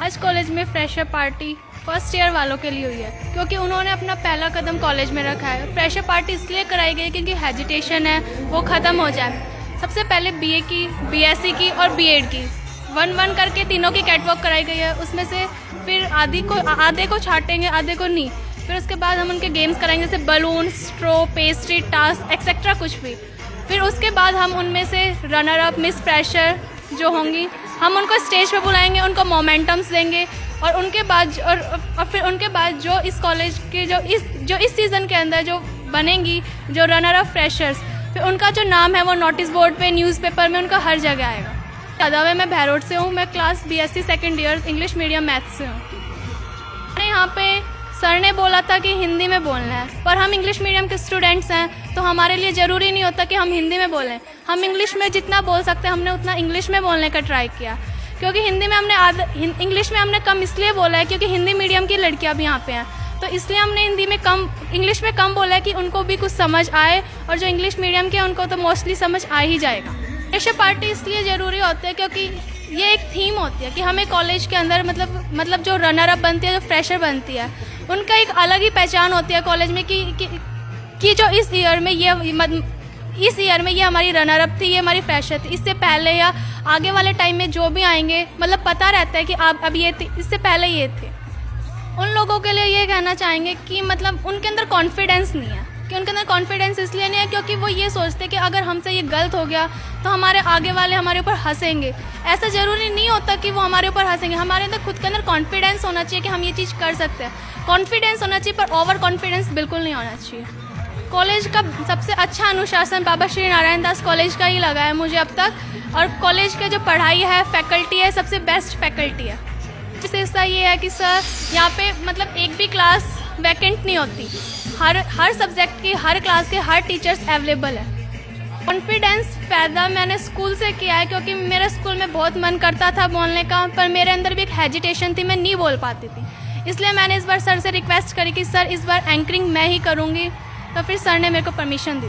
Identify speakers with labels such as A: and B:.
A: आज कॉलेज में fresher party first year वालों के लिए हुई है, क्योंकि उन्होंने अपना पहला कदम कॉलेज में रखा है। फ्रेशर पार्टी इसलिए कराई गई क्योंकि हेजिटेशन है वो ख़त्म हो जाए। सबसे पहले बीए की, बीएससी की और बीएड की 1-1 करके तीनों की कैटवॉक कराई गई है। उसमें से फिर आधे को छाटेंगे, आधे को नहीं। फिर उसके बाद हम उनके गेम्स कराएंगे, जैसे बलून, स्ट्रो, पेस्ट्री, टास्क एक्सेट्रा कुछ भी। फिर उसके बाद हम उनमें से रनर अप, मिस फ्रेशर जो होंगी, हम उनको स्टेज पे बुलाएंगे, उनको मोमेंटम्स देंगे। और उनके बाद और फिर उनके बाद जो इस कॉलेज के जो इस सीज़न के अंदर जो बनेंगी, जो रनर अप फ्रेशर्स, फिर उनका जो नाम है वो नोटिस बोर्ड पे, न्यूज़पेपर में, उनका हर जगह आएगा। दादा मैं भैरोड से हूँ। मैं class BSc second year English medium maths से हूँ। यहाँ पे सर ने बोला था कि हिंदी में बोलना है, पर हम इंग्लिश मीडियम के स्टूडेंट्स हैं तो हमारे लिए ज़रूरी नहीं होता कि हम हिंदी में बोलें। हम इंग्लिश में जितना बोल सकते हैं हमने उतना इंग्लिश में बोलने का ट्राई किया, क्योंकि इंग्लिश में हमने कम इसलिए बोला है क्योंकि हिंदी मीडियम की लड़कियां भी यहाँ पे हैं, तो इसलिए हमने इंग्लिश में कम बोला है कि उनको भी कुछ समझ आए, और जो इंग्लिश मीडियम के हैं उनको तो मोस्टली समझ आ ही जाएगा। फ्रेशर पार्टी इसलिए ज़रूरी होती है क्योंकि ये एक थीम होती है कि हमें कॉलेज के अंदर मतलब जो रनर अप बनती है, जो फ्रेशर बनती है, उनका एक अलग ही पहचान होती है कॉलेज में कि जो इस ईयर में ये हमारी रनर अप थी, ये हमारी फ्रेशर थी। इससे पहले या आगे वाले टाइम में जो भी आएंगे, मतलब पता रहता है कि आप अब ये थे, इससे पहले ये थे। उन लोगों के लिए ये कहना चाहेंगे कि मतलब उनके अंदर कॉन्फिडेंस नहीं है। कि उनके अंदर कॉन्फिडेंस इसलिए नहीं है क्योंकि वो ये सोचते कि अगर हमसे ये गलत हो गया तो हमारे आगे वाले हमारे ऊपर हंसेंगे। ऐसा ज़रूरी नहीं होता कि वो हमारे ऊपर हंसेंगे। हमारे अंदर खुद के अंदर कॉन्फिडेंस होना चाहिए कि हम ये चीज़ कर सकते हैं। कॉन्फिडेंस होना चाहिए, पर ओवर कॉन्फिडेंस बिल्कुल नहीं होना चाहिए। कॉलेज का सबसे अच्छा अनुशासन बाबा श्री नारायण दास कॉलेज का ही लगा है मुझे अब तक, और कॉलेज का जो पढ़ाई है, फैकल्टी है, सबसे बेस्ट फैकल्टी है। विशेषता ये है कि सर यहाँ पे मतलब एक भी क्लास वैकेंट नहीं होती, हर सब्जेक्ट की, हर क्लास के हर टीचर्स अवेलेबल है। कॉन्फिडेंस पैदा मैंने स्कूल से किया है, क्योंकि मेरे स्कूल में बहुत मन करता था बोलने का, पर मेरे अंदर भी एक हेजिटेशन थी, मैं नहीं बोल पाती थी। इसलिए मैंने इस बार सर से रिक्वेस्ट करी कि सर इस बार एंकरिंग मैं ही करूँगी, तो फिर सर ने मेरे को परमिशन दी।